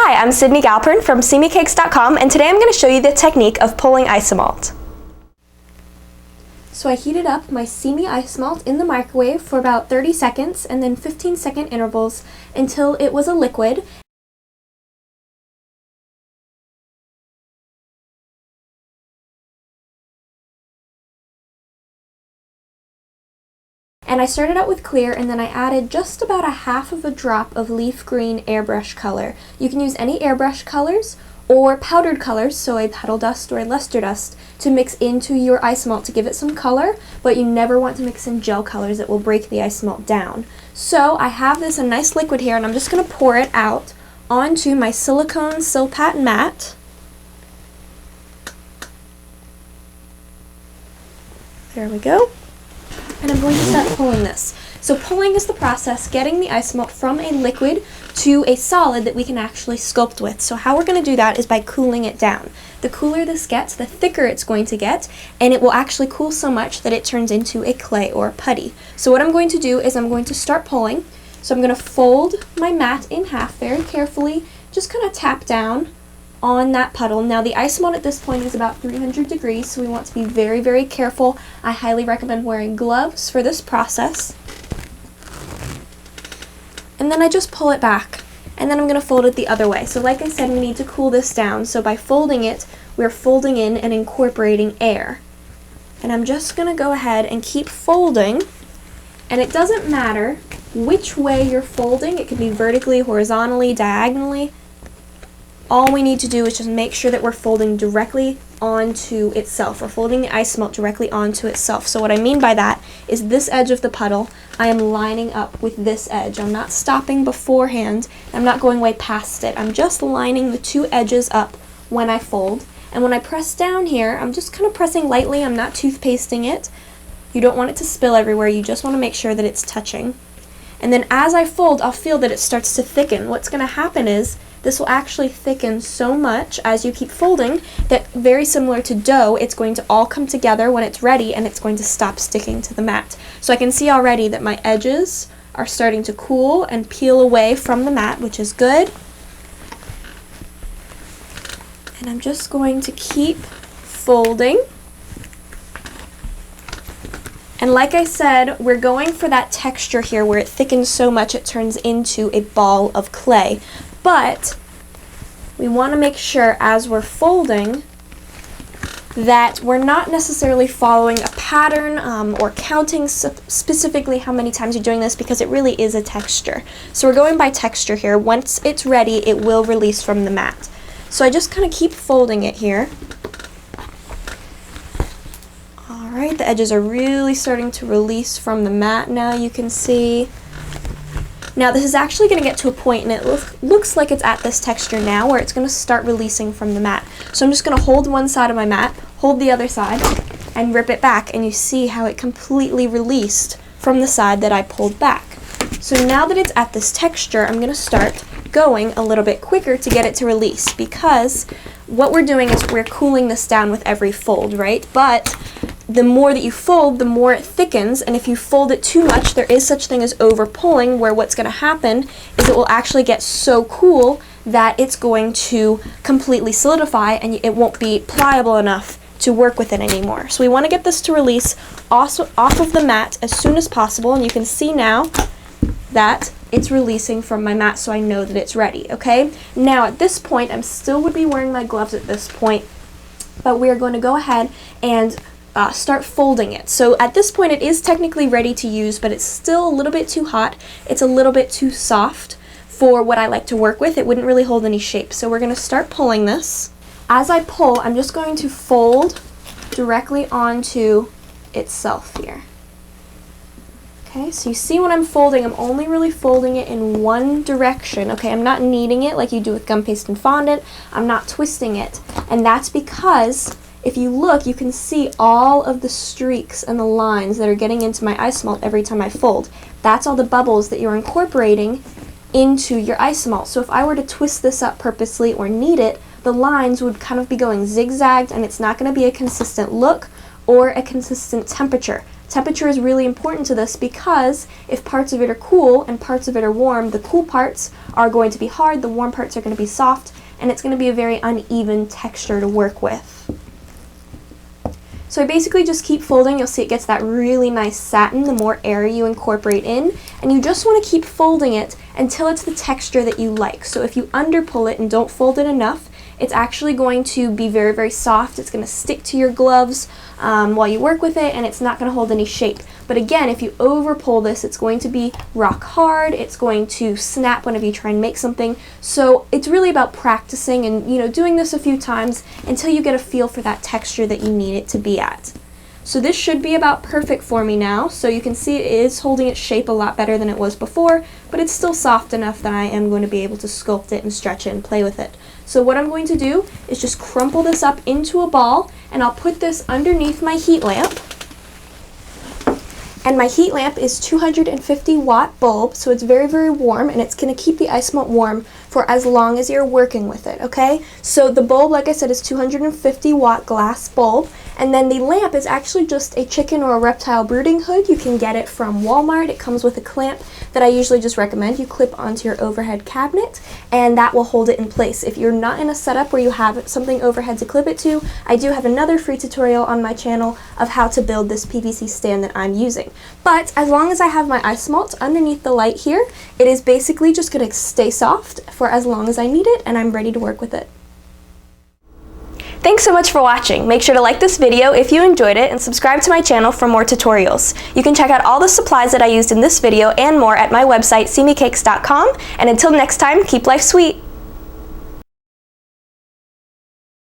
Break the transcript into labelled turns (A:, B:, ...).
A: Hi, I'm Sidney Galpern from simicakes.com, and today I'm going to show you the technique of pulling Isomalt. So I heated up my Simi Isomalt in the microwave for about 30 seconds and then 15-second intervals until it was a liquid. And I started out with clear, and then I added just about a half of a drop of leaf green airbrush color. You can use any airbrush colors or powdered colors, so a petal dust or a luster dust, to mix into your Isomalt to give it some color, but you never want to mix in gel colors. It will break the Isomalt down. So I have this a nice liquid here, and I'm just going to pour it out onto my silicone Silpat mat. There we go. And I'm going to start pulling this. So pulling is the process getting the Isomalt from a liquid to a solid that we can actually sculpt with. So how we're going to do that is by cooling it down. The cooler this gets, the thicker it's going to get, and it will actually cool so much that it turns into a clay or a putty. So what I'm going to do is I'm going to start pulling. So I'm going to fold my mat in half very carefully, just kind of tap down on that puddle. Now the Isomalt at this point is about 300 degrees, so we want to be very, very careful. I highly recommend wearing gloves for this process. And then I just pull it back, and then I'm going to fold it the other way. So like I said, we need to cool this down. So by folding it, we're folding in and incorporating air. And I'm just going to go ahead and keep folding, and it doesn't matter which way you're folding. It can be vertically, horizontally, diagonally. All we need to do is just make sure that we're folding directly onto itself. We're folding the Isomalt directly onto itself. So what I mean by that is this edge of the puddle, I am lining up with this edge. I'm not stopping beforehand. I'm not going way past it. I'm just lining the two edges up when I fold. And when I press down here, I'm just kind of pressing lightly. I'm not toothpasting it. You don't want it to spill everywhere. You just want to make sure that it's touching. And then as I fold, I'll feel that it starts to thicken. What's going to happen is this will actually thicken so much as you keep folding that, very similar to dough, it's going to all come together when it's ready, and it's going to stop sticking to the mat. So I can see already that my edges are starting to cool and peel away from the mat, which is good. And I'm just going to keep folding. And like I said, we're going for that texture here where it thickens so much it turns into a ball of clay. But we want to make sure as we're folding that we're not necessarily following a pattern or counting specifically how many times you're doing this, because it really is a texture. So we're going by texture here. Once it's ready, it will release from the mat. So I just kind of keep folding it here. Alright, the edges are really starting to release from the mat now, you can see. Now this is actually going to get to a point, and it looks like it's at this texture now, where it's going to start releasing from the mat. So I'm just going to hold one side of my mat, hold the other side, and rip it back, and you see how it completely released from the side that I pulled back. So now that it's at this texture, I'm going to start going a little bit quicker to get it to release, because what we're doing is we're cooling this down with every fold, right? But the more that you fold, the more it thickens, and if you fold it too much, there is such thing as over pulling, where what's going to happen is it will actually get so cool that it's going to completely solidify, and it won't be pliable enough to work with it anymore. So we want to get this to release also off of the mat as soon as possible, and you can see now that it's releasing from my mat, so I know that it's ready, okay? Now at this point, I still would be wearing my gloves at this point, but we're going to go ahead and start folding it. So at this point, it is technically ready to use, but it's still a little bit too hot. It's a little bit too soft for what I like to work with. It wouldn't really hold any shape. So we're going to start pulling this. As I pull, I'm just going to fold directly onto itself here. Okay, so you see when I'm folding, I'm only really folding it in one direction. Okay, I'm not kneading it like you do with gum paste and fondant. I'm not twisting it. And that's because if you look, you can see all of the streaks and the lines that are getting into my Isomalt every time I fold. That's all the bubbles that you're incorporating into your Isomalt. So if I were to twist this up purposely or knead it, the lines would kind of be going zigzagged, and it's not going to be a consistent look or a consistent temperature. Temperature is really important to this because if parts of it are cool and parts of it are warm, the cool parts are going to be hard, the warm parts are going to be soft, and it's going to be a very uneven texture to work with. So I basically just keep folding. You'll see it gets that really nice satin the more air you incorporate in, and you just want to keep folding it until it's the texture that you like. So if you underpull it and don't fold it enough, it's actually going to be very, very soft. It's going to stick to your gloves while you work with it, and it's not going to hold any shape. But again, if you over pull this, it's going to be rock hard. It's going to snap whenever you try and make something. So it's really about practicing and, you know, doing this a few times until you get a feel for that texture that you need it to be at. So this should be about perfect for me now. So you can see it is holding its shape a lot better than it was before, but it's still soft enough that I am going to be able to sculpt it and stretch it and play with it. So what I'm going to do is just crumple this up into a ball, and I'll put this underneath my heat lamp. And my heat lamp is 250 watt bulb, so it's very, very warm, and it's going to keep the Isomalt warm for as long as you're working with it, okay? So the bulb, like I said, is 250 watt glass bulb, and then the lamp is actually just a chicken or a reptile brooding hood. You can get it from Walmart. It comes with a clamp that I usually just recommend you clip onto your overhead cabinet, and that will hold it in place. If you're not in a setup where you have something overhead to clip it to, I do have another free tutorial on my channel of how to build this PVC stand that I'm using. But as long as I have my Isomalt underneath the light here, it is basically just going to stay soft for as long as I need it, and I'm ready to work with it. Thanks so much for watching. Make sure to like this video if you enjoyed it and subscribe to my channel for more tutorials. You can check out all the supplies that I used in this video and more at my website, simicakes.com. And until next time, keep life sweet.